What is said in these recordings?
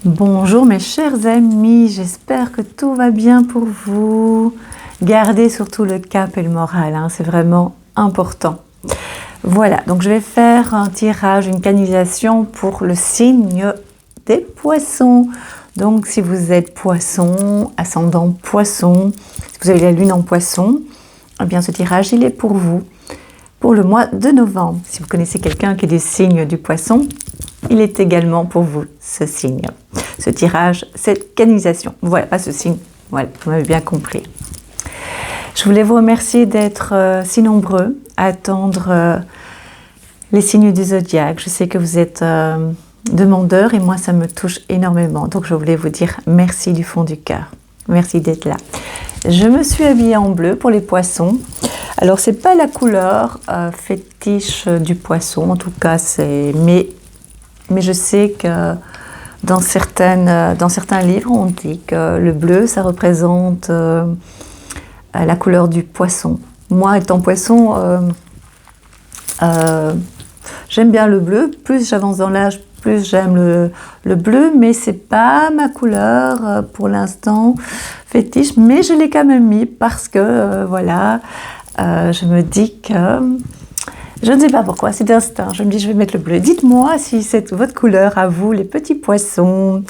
Bonjour mes chers amis, j'espère que tout va bien pour vous. Gardez surtout le cap et le moral, c'est vraiment important. Voilà, donc je vais faire un tirage, une canalisation pour le signe des poissons. Donc si vous êtes poisson, ascendant poisson, si vous avez la lune en poisson, eh bien ce tirage il est pour vous, pour le mois de novembre. Si vous connaissez quelqu'un qui est du signe du poisson, il est également pour vous, ce signe, ce tirage, cette canalisation. Voilà, pas ce signe, voilà, vous m'avez bien compris. Je voulais vous remercier d'être si nombreux à attendre les signes du zodiaque. Je sais que vous êtes demandeurs et moi, ça me touche énormément. Donc, je voulais vous dire merci du fond du cœur. Merci d'être là. Je me suis habillée en bleu pour les poissons. Alors, c'est pas la couleur fétiche du poisson, en tout cas, mais je sais que dans certains livres, on dit que le bleu, ça représente la couleur du poisson. Moi, étant poisson, j'aime bien le bleu. Plus j'avance dans l'âge, plus j'aime le bleu, mais c'est pas ma couleur pour l'instant fétiche. Mais je l'ai quand même mis parce que, voilà, je me dis que... Je ne sais pas pourquoi, c'est d'instinct. Je me dis, je vais mettre le bleu. Dites-moi si c'est votre couleur à vous, les petits poissons.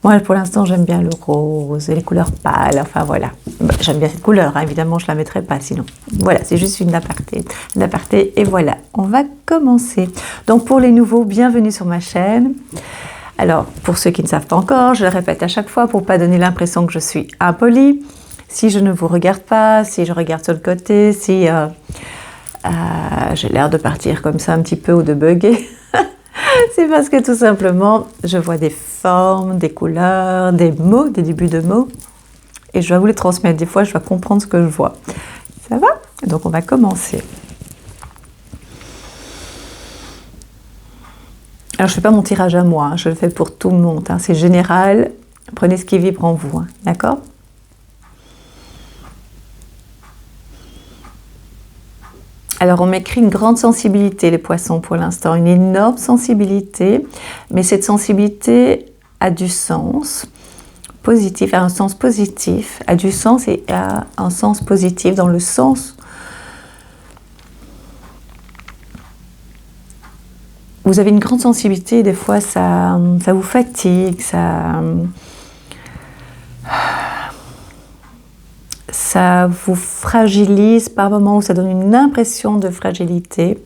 Moi, pour l'instant, j'aime bien le rose et les couleurs pâles. Enfin, voilà. J'aime bien cette couleur, évidemment, je ne la mettrai pas sinon. Voilà, c'est juste une aparté. Et voilà, on va commencer. Donc, pour les nouveaux, bienvenue sur ma chaîne. Alors, pour ceux qui ne savent pas encore, je le répète à chaque fois pour ne pas donner l'impression que je suis impolie. Si je ne vous regarde pas, si je regarde sur le côté, si... j'ai l'air de partir comme ça un petit peu ou de bugger. C'est parce que tout simplement, je vois des formes, des couleurs, des mots, des débuts de mots. Et je dois vous les transmettre. Des fois, je dois comprendre ce que je vois. Ça va? Donc, on va commencer. Alors, je ne fais pas mon tirage à moi. Je le fais pour tout le monde. C'est général. Prenez ce qui vibre en vous. D'accord? Alors, on m'écrit une grande sensibilité, les poissons, pour l'instant. Une énorme sensibilité. Mais cette sensibilité a du sens positif, a un sens positif, a du sens et a un sens positif dans le sens... Vous avez une grande sensibilité et des fois, ça vous fatigue, ça vous fragilise par moments où ça donne une impression de fragilité.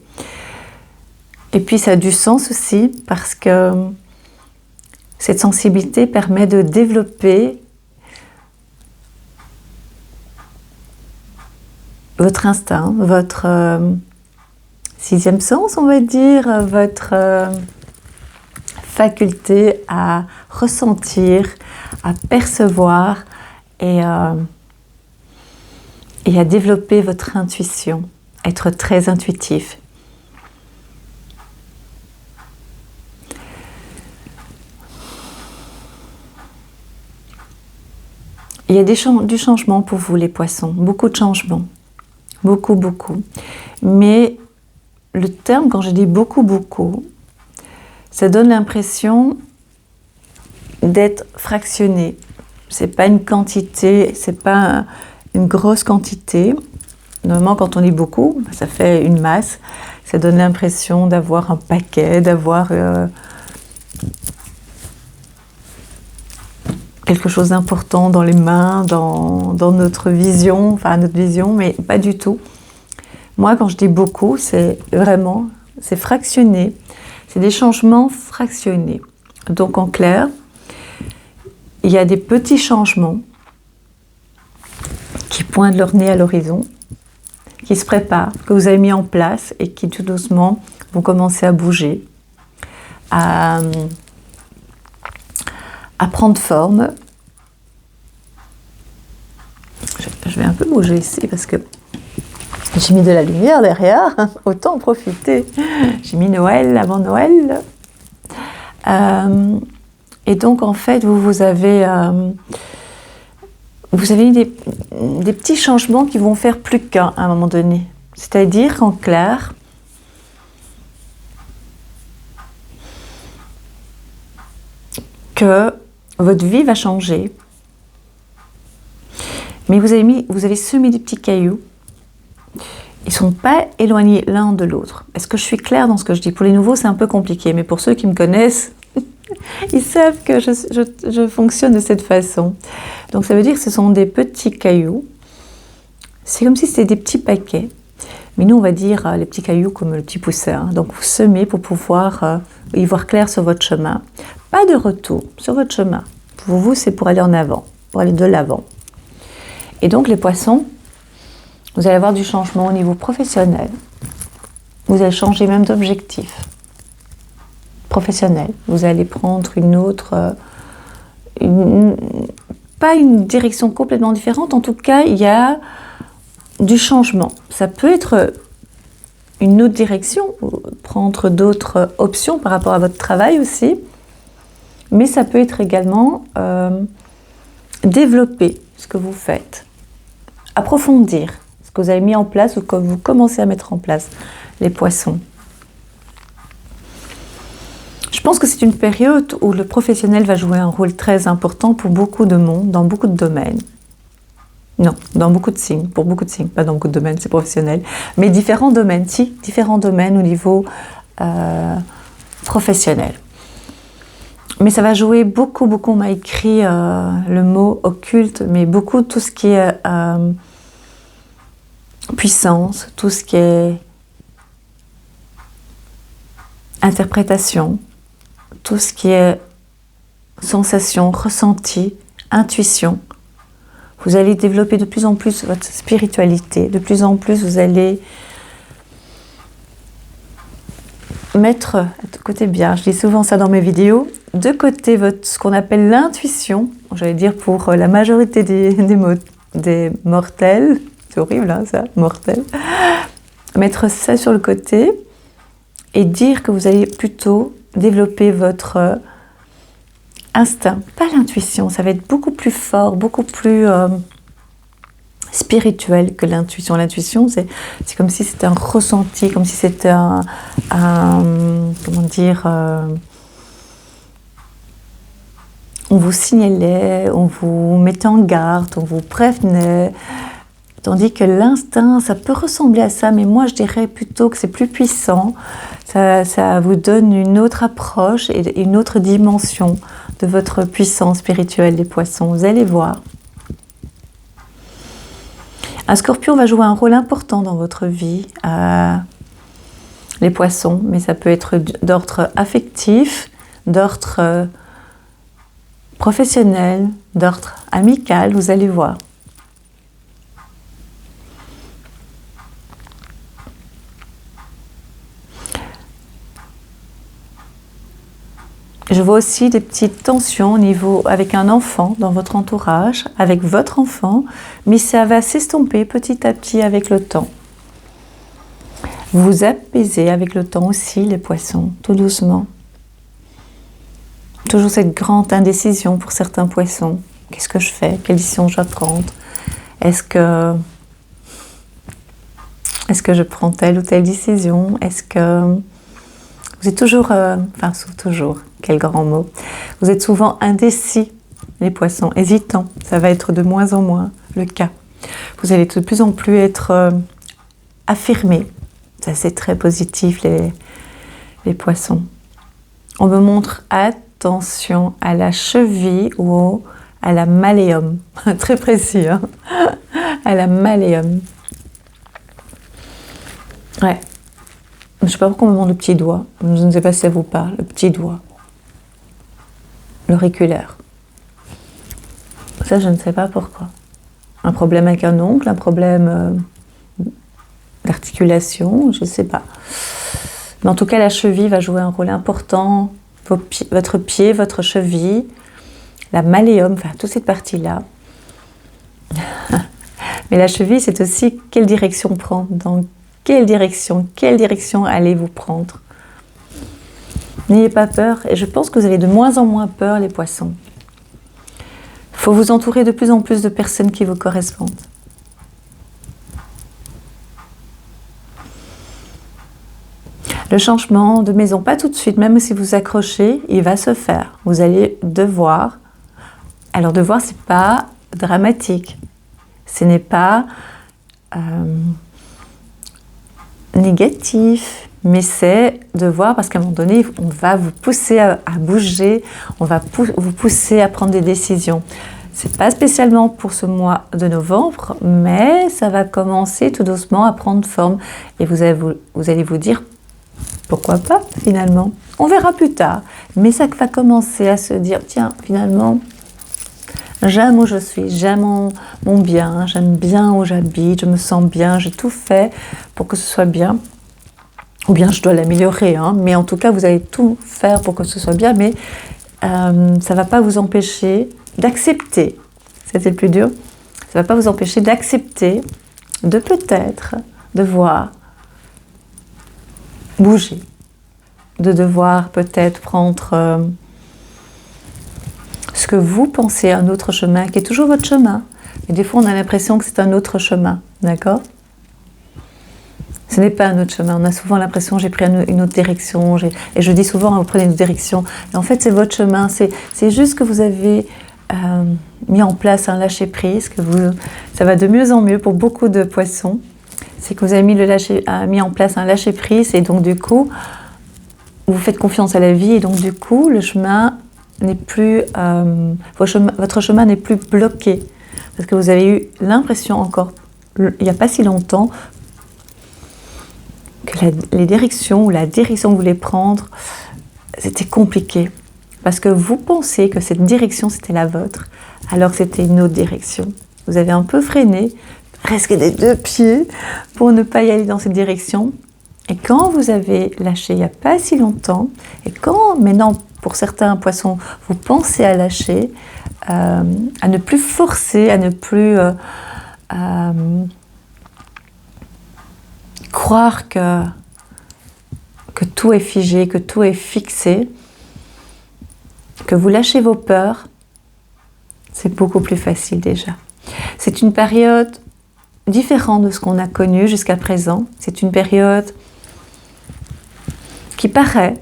Et puis ça a du sens aussi parce que cette sensibilité permet de développer votre instinct, votre sixième sens, on va dire, votre faculté à ressentir, à percevoir et à développer votre intuition, être très intuitif. Il y a du changement pour vous, les poissons, beaucoup de changements, beaucoup. Mais le terme, quand je dis beaucoup, ça donne l'impression d'être fractionné. C'est pas une quantité, c'est pas une grosse quantité. Normalement, quand on dit beaucoup, ça fait une masse. Ça donne l'impression d'avoir un paquet, d'avoir quelque chose d'important dans les mains, dans notre vision, mais pas du tout. Moi, quand je dis beaucoup, c'est vraiment, c'est fractionné. C'est des changements fractionnés. Donc, en clair, il y a des petits changements qui pointent leur nez à l'horizon, qui se préparent, que vous avez mis en place et qui tout doucement vont commencer à bouger, à prendre forme. Je vais un peu bouger ici parce que j'ai mis de la lumière derrière, autant en profiter. J'ai mis Noël avant Noël. Et donc en fait, vous avez eu des petits changements qui vont faire plus qu'un à un moment donné. C'est-à-dire qu'en clair, que votre vie va changer. Mais vous avez semé des petits cailloux. Ils ne sont pas éloignés l'un de l'autre. Est-ce que je suis claire dans ce que je dis? Pour les nouveaux, c'est un peu compliqué, mais pour ceux qui me connaissent, ils savent que je fonctionne de cette façon. Donc ça veut dire que ce sont des petits cailloux. C'est comme si c'était des petits paquets. Mais nous, on va dire les petits cailloux comme le petit poussin. Donc vous semez pour pouvoir y voir clair sur votre chemin. Pas de retour sur votre chemin. Pour vous, c'est pour aller en avant, pour aller de l'avant. Et donc les poissons, vous allez avoir du changement au niveau professionnel. Vous allez changer même d'objectif professionnel. Vous allez prendre une autre, pas une direction complètement différente. En tout cas, il y a du changement. Ça peut être une autre direction, prendre d'autres options par rapport à votre travail aussi. Mais ça peut être également développer ce que vous faites, approfondir ce que vous avez mis en place ou que vous commencez à mettre en place, les poissons. Je pense que c'est une période où le professionnel va jouer un rôle très important pour beaucoup de monde, dans beaucoup de domaines. Non, dans beaucoup de signes, pour beaucoup de signes, pas dans beaucoup de domaines, c'est professionnel, mais différents domaines, différents domaines au niveau professionnel. Mais ça va jouer beaucoup, on m'a écrit le mot occulte, mais beaucoup tout ce qui est puissance, tout ce qui est interprétation, tout ce qui est sensation, ressenti, intuition. Vous allez développer de plus en plus votre spiritualité, de plus en plus vous allez mettre, écoutez bien, je dis souvent ça dans mes vidéos, de côté ce qu'on appelle l'intuition, j'allais dire pour la majorité des mortels, c'est horrible hein, ça, mortels, mettre ça sur le côté et dire que vous allez plutôt développer votre instinct, pas l'intuition, ça va être beaucoup plus fort, beaucoup plus spirituel que l'intuition. L'intuition, c'est comme si c'était un ressenti, comme si c'était comment dire, on vous signalait, on vous mettait en garde, on vous prévenait, tandis que l'instinct, ça peut ressembler à ça, mais moi je dirais plutôt que c'est plus puissant, ça vous donne une autre approche et une autre dimension de votre puissance spirituelle, les poissons, vous allez voir. Un scorpion va jouer un rôle important dans votre vie, les poissons, mais ça peut être d'ordre affectif, d'ordre professionnel, d'ordre amical, vous allez voir. Je vois aussi des petites tensions au niveau avec un enfant dans votre entourage, avec votre enfant, mais ça va s'estomper petit à petit avec le temps. Vous vous apaisez avec le temps aussi, les poissons, tout doucement. Toujours cette grande indécision pour certains poissons. Qu'est-ce que je fais? Quelle décision je dois prendre? Est-ce que je prends telle ou telle décision? Est-ce que vous êtes toujours, toujours, quel grand mot. Vous êtes souvent indécis, les poissons, hésitants. Ça va être de moins en moins le cas. Vous allez de plus en plus être affirmés. Ça, c'est très positif, les poissons. On me montre attention à la cheville ou à la malléum. Très précis, hein, à la malléum. Ouais. Je ne sais pas pourquoi on me montre le petit doigt. Je ne sais pas si ça vous parle. Le petit doigt. L'auriculaire. Ça, je ne sais pas pourquoi. Un problème avec un ongle, un problème d'articulation, je ne sais pas. Mais en tout cas, la cheville va jouer un rôle important. Votre pied, votre cheville, la malléum, enfin, toute cette partie-là. Mais la cheville, c'est aussi quelle direction prendre, dans quelle direction allez-vous prendre? N'ayez pas peur, et je pense que vous avez de moins en moins peur, les poissons. Il faut vous entourer de plus en plus de personnes qui vous correspondent. Le changement de maison, pas tout de suite, même si vous accrochez, il va se faire. Vous allez devoir Alors devoir, c'est pas dramatique, ce n'est pas négatif, mais c'est devoir parce qu'à un moment donné, on va vous pousser à bouger, on va vous pousser à prendre des décisions. C'est pas spécialement pour ce mois de novembre, mais ça va commencer tout doucement à prendre forme et vous allez vous dire pourquoi pas finalement. On verra plus tard, mais ça va commencer à se dire tiens finalement j'aime où je suis, j'aime mon bien, j'aime bien où j'habite, je me sens bien, j'ai tout fait pour que ce soit bien. Ou bien je dois l'améliorer, hein, mais en tout cas vous allez tout faire pour que ce soit bien, mais ça ne va pas vous empêcher d'accepter, c'était le plus dur, ça ne va pas vous empêcher d'accepter de peut-être devoir bouger, de devoir peut-être prendre ce que vous pensez un autre chemin, qui est toujours votre chemin, mais des fois on a l'impression que c'est un autre chemin, d'accord ? Ce n'est pas un autre chemin. On a souvent l'impression j'ai pris une autre direction. Et je dis souvent vous prenez une autre direction. Et en fait c'est votre chemin. C'est juste que vous avez mis en place un lâcher prise. Ça va de mieux en mieux pour beaucoup de poissons. C'est que vous avez mis en place un lâcher prise et donc du coup vous faites confiance à la vie et donc du coup le chemin n'est plus votre chemin n'est plus bloqué parce que vous avez eu l'impression encore il n'y a pas si longtemps que les directions ou la direction que vous voulez prendre, c'était compliqué. Parce que vous pensez que cette direction, c'était la vôtre, alors que c'était une autre direction. Vous avez un peu freiné, presque des deux pieds, pour ne pas y aller dans cette direction. Et quand vous avez lâché il n'y a pas si longtemps, et quand maintenant, pour certains poissons, vous pensez à lâcher, à ne plus forcer, à ne plus... croire que tout est figé, que tout est fixé, que vous lâchez vos peurs, c'est beaucoup plus facile déjà. C'est une période différente de ce qu'on a connu jusqu'à présent. C'est une période qui paraît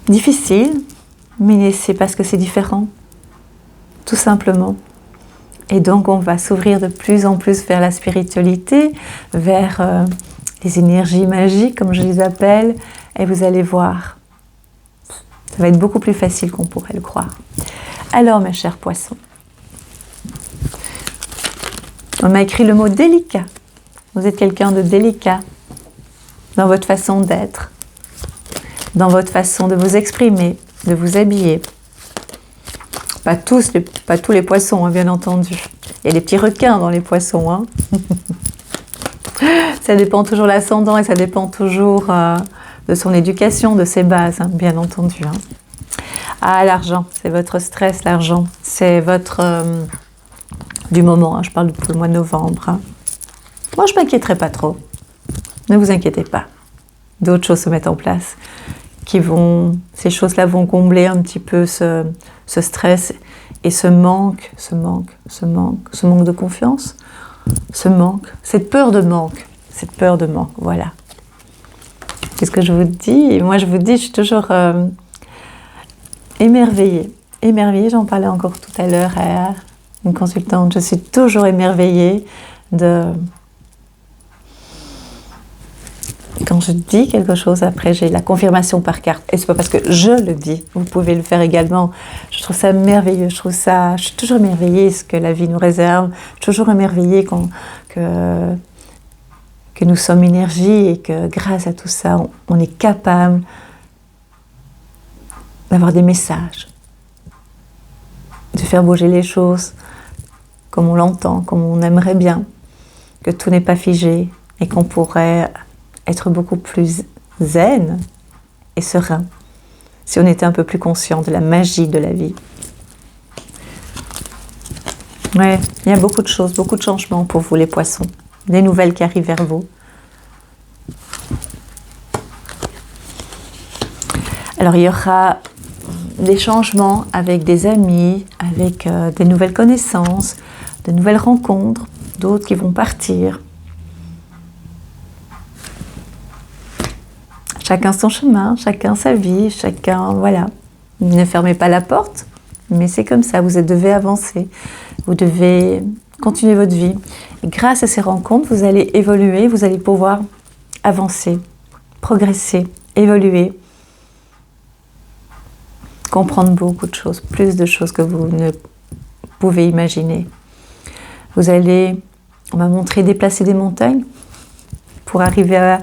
difficile, mais c'est parce que c'est différent, tout simplement. Et donc, on va s'ouvrir de plus en plus vers la spiritualité, vers les énergies magiques, comme je les appelle, et vous allez voir, ça va être beaucoup plus facile qu'on pourrait le croire. Alors, mes chers poissons, on m'a écrit le mot délicat. Vous êtes quelqu'un de délicat dans votre façon d'être, dans votre façon de vous exprimer, de vous habiller. Pas tous les poissons, hein, bien entendu. Il y a des petits requins dans les poissons. Hein. Ça dépend toujours de l'ascendant et ça dépend toujours de son éducation, de ses bases, hein, bien entendu. Hein. Ah, l'argent, c'est votre stress, l'argent. C'est votre... du moment, hein, je parle pour le mois de novembre. Hein. Moi, je ne m'inquiéterai pas trop. Ne vous inquiétez pas. D'autres choses se mettent en place. Ces choses-là vont combler un petit peu ce stress et ce manque de confiance, cette peur de manque, voilà. Qu'est-ce que je vous dis ? Moi, je vous dis, je suis toujours émerveillée, j'en parlais encore tout à l'heure à une consultante, je suis toujours émerveillée quand je dis quelque chose, après j'ai la confirmation par carte. Et c'est pas parce que je le dis, vous pouvez le faire également. Je trouve ça merveilleux, je suis toujours émerveillée ce que la vie nous réserve, je suis toujours émerveillée que nous sommes énergie et que grâce à tout ça, on est capable d'avoir des messages, de faire bouger les choses comme on l'entend, comme on aimerait bien, que tout n'est pas figé et qu'on pourrait être beaucoup plus zen et serein si on était un peu plus conscient de la magie de la vie. Ouais, il y a beaucoup de choses, beaucoup de changements pour vous les poissons, des nouvelles qui arrivent vers vous. Alors il y aura des changements avec des amis, avec des nouvelles connaissances, de nouvelles rencontres, d'autres qui vont partir. Chacun son chemin, chacun sa vie, chacun, voilà. Ne fermez pas la porte, mais c'est comme ça, vous devez avancer, vous devez continuer votre vie. Et grâce à ces rencontres, vous allez évoluer, vous allez pouvoir avancer, progresser, évoluer, comprendre beaucoup de choses, plus de choses que vous ne pouvez imaginer. Vous allez, on m'a montré déplacer des montagnes pour arriver à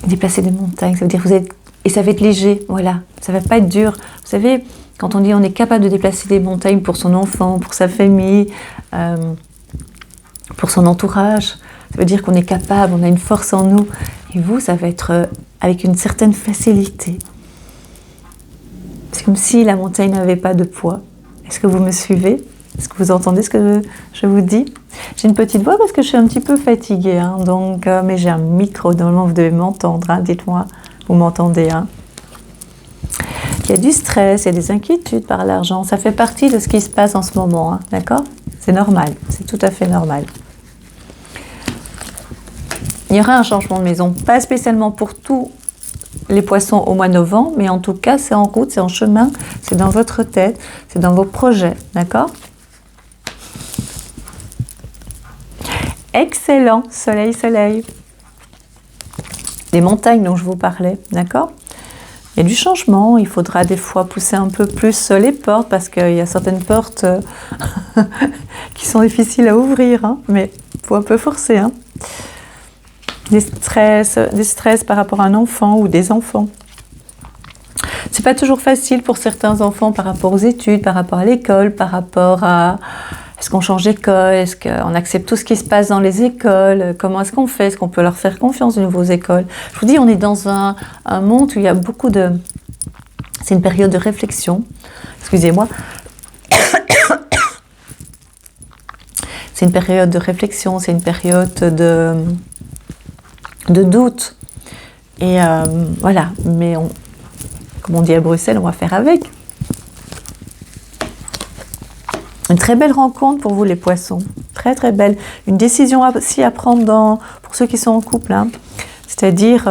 déplacer des montagnes. Ça veut dire que vous êtes, et ça va être léger, voilà, ça va pas être dur. Vous savez, quand on dit on est capable de déplacer des montagnes pour son enfant, pour sa famille, pour son entourage, ça veut dire qu'on est capable, on a une force en nous. Et vous, ça va être avec une certaine facilité. C'est comme si la montagne n'avait pas de poids. Est-ce que vous me suivez? Est-ce que vous entendez ce que je vous dis? J'ai une petite voix parce que je suis un petit peu fatiguée, hein, donc, mais j'ai un micro, normalement vous devez m'entendre, hein, dites-moi, vous m'entendez, hein. Il y a du stress, il y a des inquiétudes par l'argent, ça fait partie de ce qui se passe en ce moment, hein, d'accord? C'est normal, c'est tout à fait normal. Il y aura un changement de maison, pas spécialement pour tous les poissons au mois de novembre, mais en tout cas c'est en route, c'est en chemin, c'est dans votre tête, c'est dans vos projets, d'accord? Excellent, soleil, soleil. Les montagnes dont je vous parlais, d'accord? Il y a du changement, il faudra des fois pousser un peu plus les portes parce qu'il y a certaines portes qui sont difficiles à ouvrir, hein, mais il faut un peu forcer, hein. Des stress par rapport à un enfant ou des enfants. C'est pas toujours facile pour certains enfants par rapport aux études, par rapport à l'école, par rapport à est-ce qu'on change d'école, est-ce qu'on accepte tout ce qui se passe dans les écoles, comment est-ce qu'on fait, est-ce qu'on peut leur faire confiance aux nouvelles écoles. Je vous dis, on est dans un monde où il y a beaucoup de... C'est une période de réflexion, excusez-moi. C'est une période de réflexion, c'est une période de doute. Et voilà, mais comme on dit à Bruxelles, on va faire avec. Une très belle rencontre pour vous les poissons, très très belle. Une décision aussi à prendre pour ceux qui sont en couple, hein. C'est-à-dire,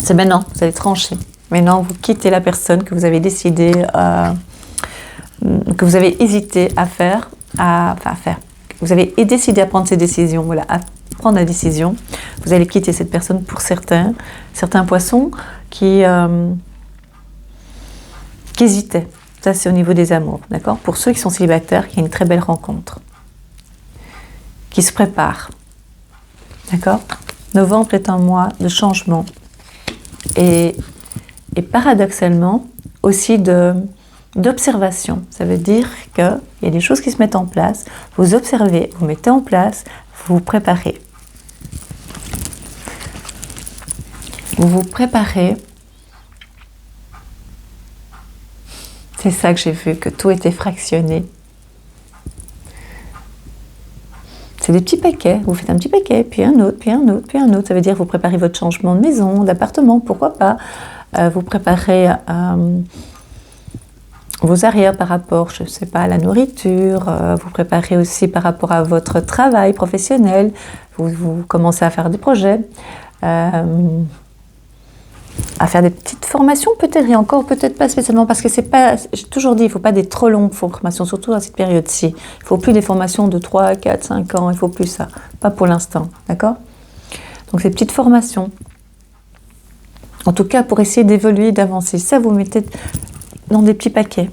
c'est maintenant, vous allez trancher. Maintenant, vous quittez la personne que vous avez décidé, que vous avez hésité à faire, Vous avez décidé à prendre ces décisions, voilà, à prendre la décision. Vous allez quitter cette personne pour certains poissons qui hésitaient. Ça, c'est au niveau des amours, d'accord? Pour ceux qui sont célibataires, il y a une très belle rencontre qui se prépare, d'accord? Novembre est un mois de changement et paradoxalement aussi d'observation. Ça veut dire qu'il y a des choses qui se mettent en place, vous observez, vous mettez en place, vous vous préparez. Vous vous préparez. C'est ça que j'ai vu, que tout était fractionné. C'est des petits paquets. Vous faites un petit paquet, puis un autre, puis un autre, puis un autre. Ça veut dire que vous préparez votre changement de maison, d'appartement, pourquoi pas. Vous préparez vos arrières par rapport, je ne sais pas, à la nourriture. Vous préparez aussi par rapport à votre travail professionnel. Vous commencez à faire des projets. À faire des petites formations peut-être, et encore peut-être pas spécialement, parce que c'est pas, j'ai toujours dit, il ne faut pas des trop longues formations, surtout dans cette période-ci. Il ne faut plus des formations de 3, 4, 5 ans, il ne faut plus ça, pas pour l'instant, d'accord? Donc ces petites formations, en tout cas pour essayer d'évoluer, d'avancer, ça vous mettez dans des petits paquets.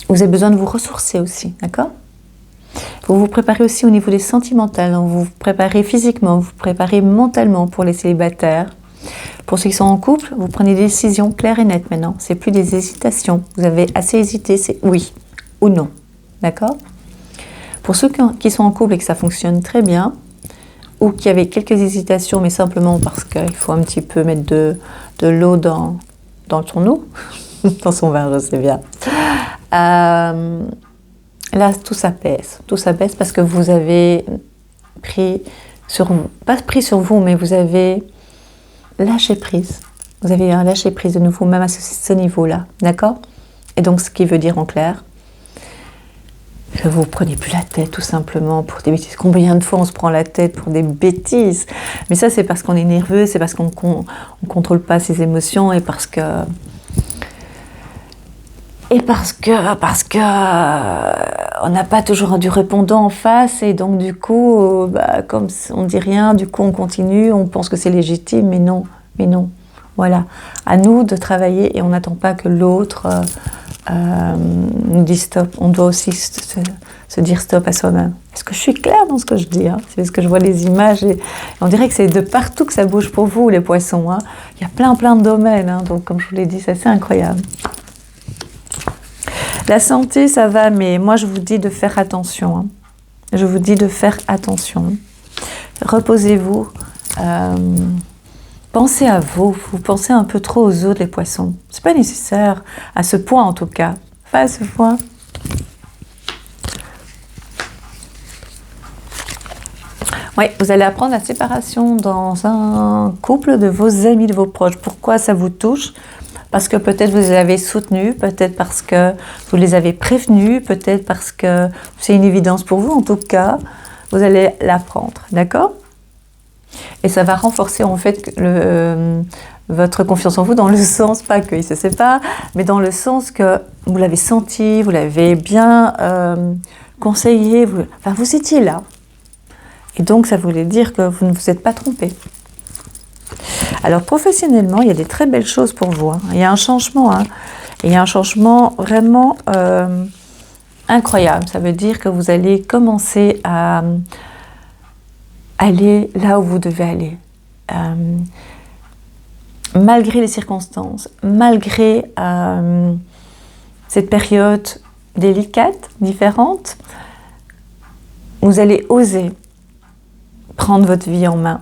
Vous avez besoin de vous ressourcer aussi, d'accord? Vous vous préparez aussi au niveau des sentimentales, vous vous préparez physiquement, vous vous préparez mentalement pour les célibataires. Pour ceux qui sont en couple, vous prenez des décisions claires et nettes maintenant. C'est plus des hésitations. Vous avez assez hésité, c'est oui ou non. D'accord? Pour ceux qui sont en couple et que ça fonctionne très bien, ou qui avaient quelques hésitations, mais simplement parce qu'il faut un petit peu mettre de l'eau dans son eau, dans son vin, je sais bien. Là, tout s'apaise. Tout s'apaise parce que vous avez pas pris sur vous, mais vous avez lâché prise. Vous avez un lâcher prise de nouveau, même à ce niveau-là. D'accord? Et donc, ce qui veut dire en clair, Que vous ne prenez plus la tête tout simplement pour des bêtises. Combien de fois on se prend la tête pour des bêtises? Mais ça, c'est parce qu'on est nerveux, c'est parce qu'on ne contrôle pas ses émotions et parce que on n'a pas toujours du répondant en face et donc du coup, comme on dit rien, du coup on continue, on pense que c'est légitime, mais non. Voilà, à nous de travailler et on n'attend pas que l'autre nous dise stop. On doit aussi se dire stop à soi-même. Est-ce que je suis claire dans ce que je dis, hein? C'est parce que je vois les images et on dirait que c'est de partout que ça bouge pour vous, les poissons, hein. Il y a plein de domaines, hein. Donc comme je vous l'ai dit, c'est assez incroyable. La santé, ça va, mais moi je vous dis de faire attention, hein. Je vous dis de faire attention. Reposez-vous. Pensez à vous pensez un peu trop aux autres, les poissons. C'est pas nécessaire, à ce point en tout cas. Pas à ce point. Oui, vous allez apprendre la séparation dans un couple de vos amis, de vos proches. Pourquoi ça vous touche? Parce que peut-être vous les avez soutenus, peut-être parce que vous les avez prévenus, peut-être parce que c'est une évidence pour vous. En tout cas, vous allez l'apprendre, d'accord? Et ça va renforcer en fait votre confiance en vous dans le sens, pas qu'ils se séparent, mais dans le sens que vous l'avez senti, vous l'avez bien conseillé, vous étiez là. Et donc ça voulait dire que vous ne vous êtes pas trompé. Alors professionnellement, il y a des très belles choses pour vous, hein. Il y a un changement, hein. Il y a un changement vraiment incroyable. Ça veut dire que vous allez commencer à aller là où vous devez aller. Malgré les circonstances, malgré cette période délicate, différente, vous allez oser prendre votre vie en main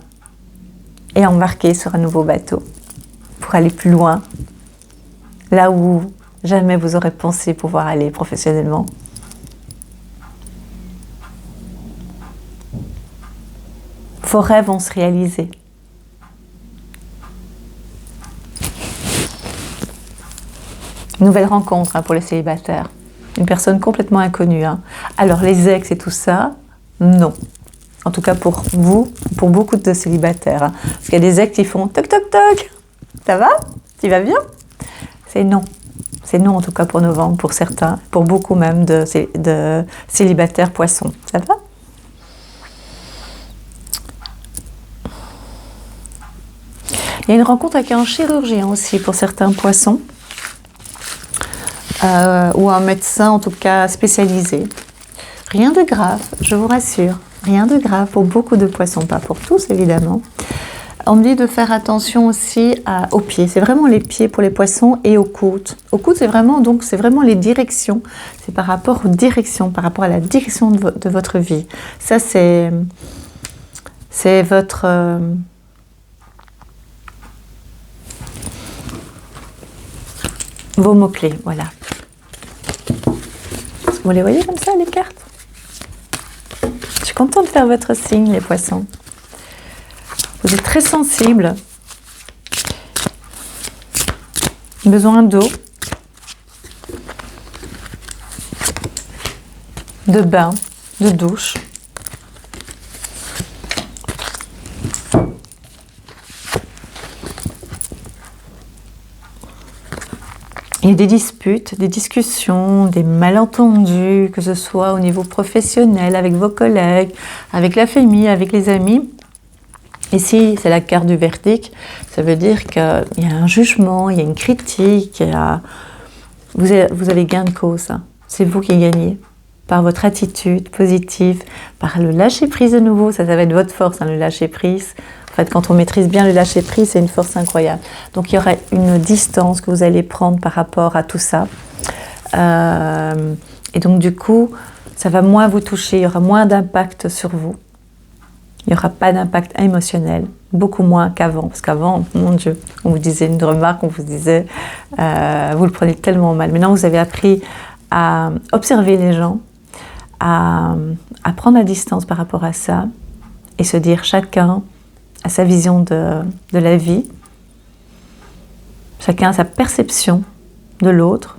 et embarquer sur un nouveau bateau pour aller plus loin, là où jamais vous aurez pensé pouvoir aller professionnellement. Vos rêves vont se réaliser. Nouvelle rencontre, hein, pour les célibataires. Une personne complètement inconnue, hein. Alors les ex et tout ça, non. En tout cas pour vous, pour beaucoup de célibataires, hein. Parce qu'il y a des ex qui font toc toc toc. Ça va? Tu vas bien? C'est non. C'est non en tout cas pour novembre, pour certains, pour beaucoup même de célibataires poissons. Ça va? Il y a une rencontre avec un chirurgien aussi pour certains poissons. Ou un médecin en tout cas spécialisé. Rien de grave, je vous rassure. Rien de grave pour beaucoup de poissons, pas pour tous évidemment. On me dit de faire attention aussi aux pieds. C'est vraiment les pieds pour les poissons et aux côtes. Aux côtes, c'est vraiment les directions. C'est par rapport aux directions, par rapport à la direction de votre vie. Ça, c'est votre... vos mots-clés, voilà. Vous les voyez comme ça, les cartes? Je suis contente de faire votre signe, les poissons. Vous êtes très sensibles. Besoin d'eau. De bain, de douche. Il y a des disputes, des discussions, des malentendus, que ce soit au niveau professionnel, avec vos collègues, avec la famille, avec les amis. Ici, c'est la carte du verdict. Ça veut dire qu'il y a un jugement, il y a une critique, vous avez gain de cause, hein. C'est vous qui gagnez. Par votre attitude positive, par le lâcher-prise de nouveau, ça va être votre force, hein, le lâcher-prise. En fait, quand on maîtrise bien le lâcher-prise, c'est une force incroyable. Donc, il y aura une distance que vous allez prendre par rapport à tout ça. Et donc, du coup, ça va moins vous toucher, il y aura moins d'impact sur vous. Il n'y aura pas d'impact émotionnel, beaucoup moins qu'avant. Parce qu'avant, mon Dieu, on vous disait une remarque, on vous disait, vous le prenez tellement mal. Maintenant, vous avez appris à observer les gens, à prendre la distance par rapport à ça et se dire chacun a sa vision de la vie, chacun a sa perception de l'autre.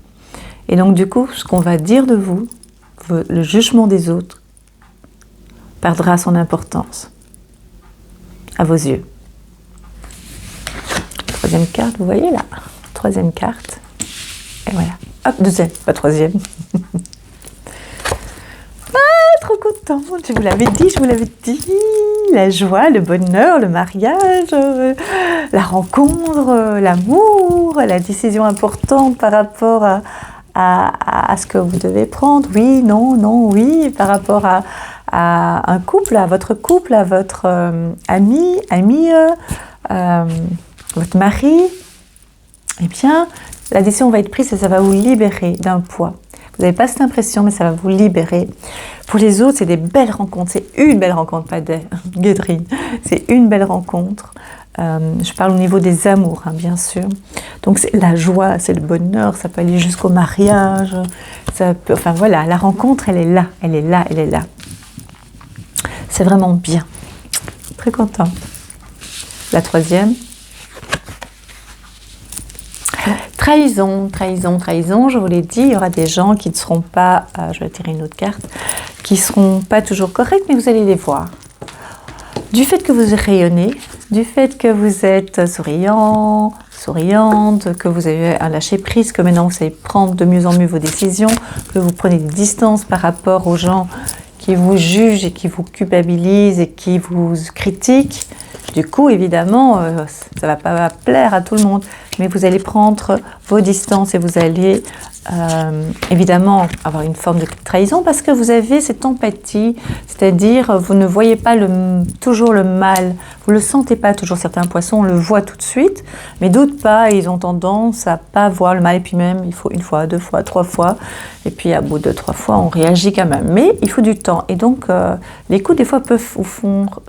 Et donc du coup, ce qu'on va dire de vous, le jugement des autres perdra son importance à vos yeux. Troisième carte, vous voyez là, troisième carte. Et voilà. Hop, deuxième, pas troisième. Trop content, je vous l'avais dit, la joie, le bonheur, le mariage, la rencontre, l'amour, la décision importante par rapport à ce que vous devez prendre, oui, non, non, oui, par rapport à un couple, à votre ami, votre mari, eh bien, la décision va être prise et ça va vous libérer d'un poids. Vous n'avez pas cette impression, mais ça va vous libérer. Pour les autres, c'est des belles rencontres. C'est une belle rencontre, pas des guédrines. C'est une belle rencontre. Je parle au niveau des amours, hein, bien sûr. Donc, c'est la joie, c'est le bonheur. Ça peut aller jusqu'au mariage. Enfin, voilà, la rencontre, elle est là. Elle est là, elle est là. C'est vraiment bien. Très content. La troisième. Trahison, trahison, trahison, je vous l'ai dit, il y aura des gens qui ne seront pas, je vais tirer une autre carte, qui ne seront pas toujours corrects, mais vous allez les voir. Du fait que vous rayonnez, du fait que vous êtes souriant, souriante, que vous avez un lâcher-prise, que maintenant vous savez prendre de mieux en mieux vos décisions, que vous prenez des distances par rapport aux gens qui vous jugent et qui vous culpabilisent et qui vous critiquent. Du coup, évidemment, ça ne va pas plaire à tout le monde, mais vous allez prendre vos distances et vous allez évidemment avoir une forme de trahison parce que vous avez cette empathie, c'est-à-dire vous ne voyez pas toujours le mal, vous ne le sentez pas toujours. Certains poissons, on le voit tout de suite, mais d'autres pas, ils ont tendance à pas voir le mal, et puis même il faut une fois, deux fois, trois fois, et puis à bout de 3 fois, on réagit quand même, mais il faut du temps, et donc les coups des fois peuvent vous fondre,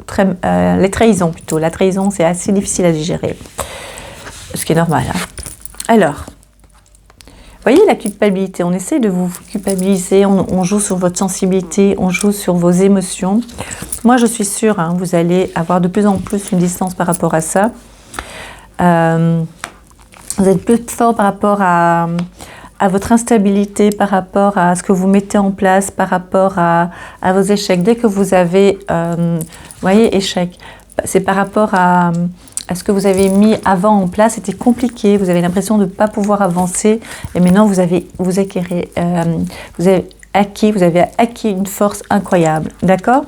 les trahisons plutôt, la trahison c'est assez difficile à digérer, ce qui est normal, hein. Alors, voyez la culpabilité, on essaie de vous culpabiliser, on joue sur votre sensibilité, on joue sur vos émotions. Moi je suis sûre, hein, vous allez avoir de plus en plus une distance par rapport à ça. Vous êtes plus fort par rapport à votre instabilité, par rapport à ce que vous mettez en place, par rapport à vos échecs. Dès que vous avez, vous voyez, échec, c'est par rapport à ce que vous avez mis avant en place, c'était compliqué, vous avez l'impression de ne pas pouvoir avancer, et maintenant vous avez acquis une force incroyable, d'accord?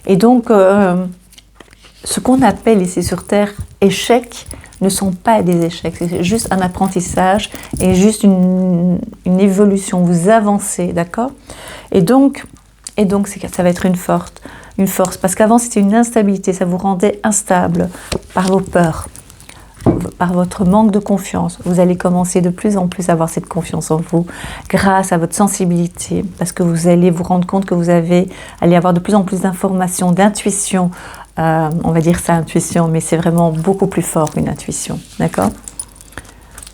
Et donc, ce qu'on appelle ici sur Terre échecs ne sont pas des échecs, c'est juste un apprentissage et juste une évolution, vous avancez, d'accord? Et donc ça va être une force, parce qu'avant c'était une instabilité, ça vous rendait instable par vos peurs, par votre manque de confiance. Vous allez commencer de plus en plus à avoir cette confiance en vous grâce à votre sensibilité, parce que vous allez vous rendre compte que vous allez avoir de plus en plus d'informations, d'intuition, on va dire ça intuition, mais c'est vraiment beaucoup plus fort qu'une intuition, d'accord?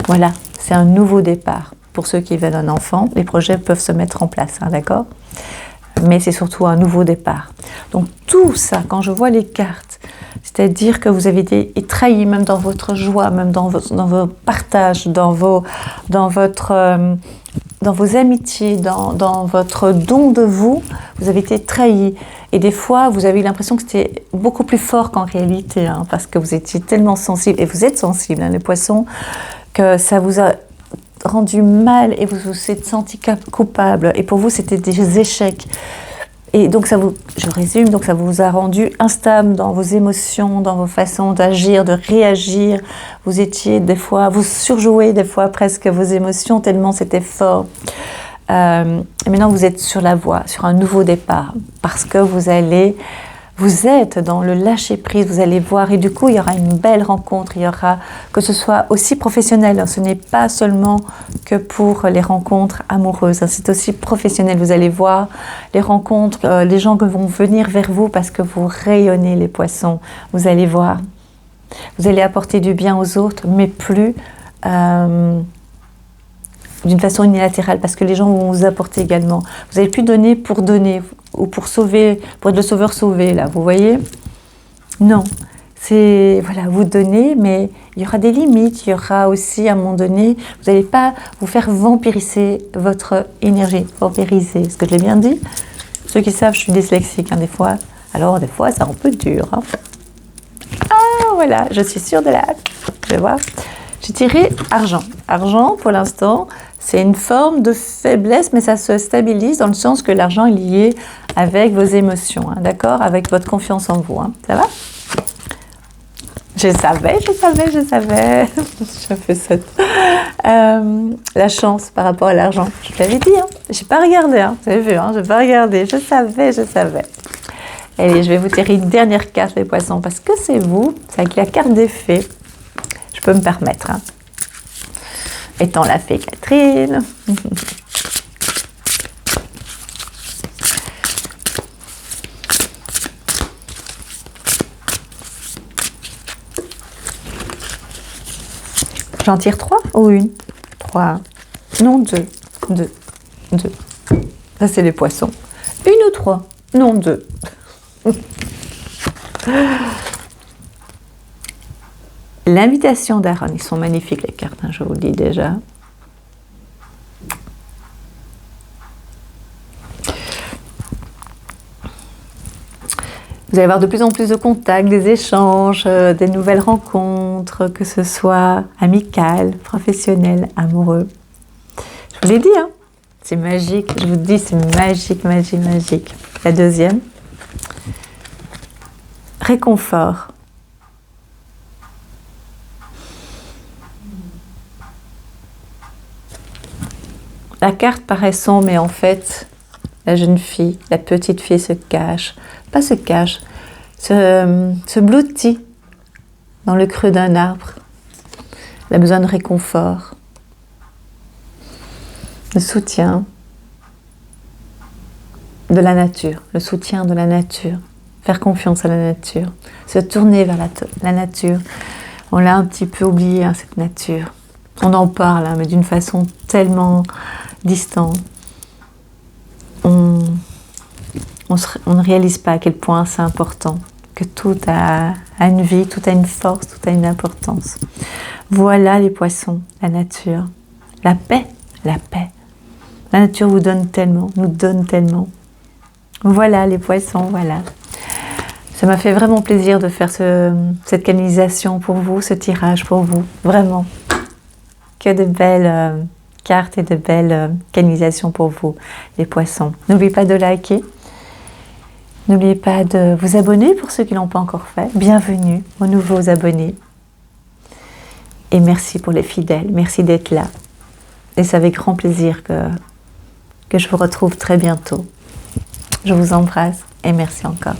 Voilà, c'est un nouveau départ. Pour ceux qui veulent un enfant, les projets peuvent se mettre en place, hein, d'accord? Mais c'est surtout un nouveau départ. Donc tout ça, quand je vois les cartes, c'est-à-dire que vous avez été trahi même dans votre joie, même dans vos partages, dans vos amitiés, dans votre don de vous, vous avez été trahi. Et des fois, vous avez eu l'impression que c'était beaucoup plus fort qu'en réalité, hein, parce que vous étiez tellement sensible, et vous êtes sensible, hein, les poissons, que ça vous a rendu mal et vous vous êtes senti coupable. Et pour vous, c'était des échecs. Et donc, je résume, donc ça vous a rendu instable dans vos émotions, dans vos façons d'agir, de réagir. Vous étiez des fois, vous surjouez des fois presque vos émotions tellement c'était fort. Et maintenant, vous êtes sur la voie, sur un nouveau départ, parce que vous êtes dans le lâcher-prise, vous allez voir, et du coup, il y aura une belle rencontre, il y aura, que ce soit aussi professionnel, hein, ce n'est pas seulement que pour les rencontres amoureuses, hein, c'est aussi professionnel, vous allez voir les rencontres, les gens qui vont venir vers vous parce que vous rayonnez les poissons, vous allez voir, vous allez apporter du bien aux autres, mais plus d'une façon unilatérale, parce que les gens vont vous apporter également. Vous n'allez plus donner, ou pour sauver, pour être le sauveur sauvé, là, vous voyez? Non, c'est voilà, vous donner, mais il y aura des limites, il y aura aussi à un moment donné, vous n'allez pas vous faire vampiriser votre énergie, vampiriser, est-ce que je l'ai bien dit? Ceux qui savent, je suis dyslexique des fois, alors des fois c'est un peu dur. Ah voilà, je suis sûre de la... Je vais voir. J'ai tiré argent. Argent, pour l'instant, c'est une forme de faiblesse, mais ça se stabilise dans le sens que l'argent est lié avec vos émotions, d'accord? Avec votre confiance en vous, ça va? Je savais. Je fais ça. La chance par rapport à l'argent. Je l'avais dit, je n'ai pas regardé, vous avez vu, je n'ai pas regardé. Je savais. Allez, je vais vous tirer une dernière carte, les poissons, parce que c'est vous, c'est avec la carte des fées. Je peux me permettre. Étant la fée Catherine. J'en tire 3 ou une? 3. Non, 2. 2. Ça, c'est les poissons. Une ou 3? Non, 2. L'invitation d'Aaron, ils sont magnifiques les cartes, je vous le dis déjà. Vous allez avoir de plus en plus de contacts, des échanges, des nouvelles rencontres, que ce soit amicales, professionnelles, amoureux. Je vous l'ai dit, c'est magique, je vous dis, c'est magique. La deuxième, réconfort. La carte paraît sombre, mais en fait, la jeune fille, la petite fille se cache, se blottit dans le creux d'un arbre. Elle a besoin de réconfort, de soutien de la nature, le soutien de la nature, faire confiance à la nature, se tourner vers la nature. On l'a un petit peu oublié, cette nature. On en parle, mais d'une façon tellement distante. On ne réalise pas à quel point c'est important, que tout a une vie, tout a une force, tout a une importance. Voilà les poissons, la nature, la paix. La nature vous donne tellement, nous donne tellement. Voilà les poissons, voilà. Ça m'a fait vraiment plaisir de faire cette canalisation pour vous, ce tirage pour vous, vraiment. Que de belles cartes et de belles canalisations pour vous, les poissons. N'oubliez pas de liker. N'oubliez pas de vous abonner pour ceux qui ne l'ont pas encore fait. Bienvenue aux nouveaux abonnés. Et merci pour les fidèles. Merci d'être là. Et c'est avec grand plaisir que je vous retrouve très bientôt. Je vous embrasse et merci encore.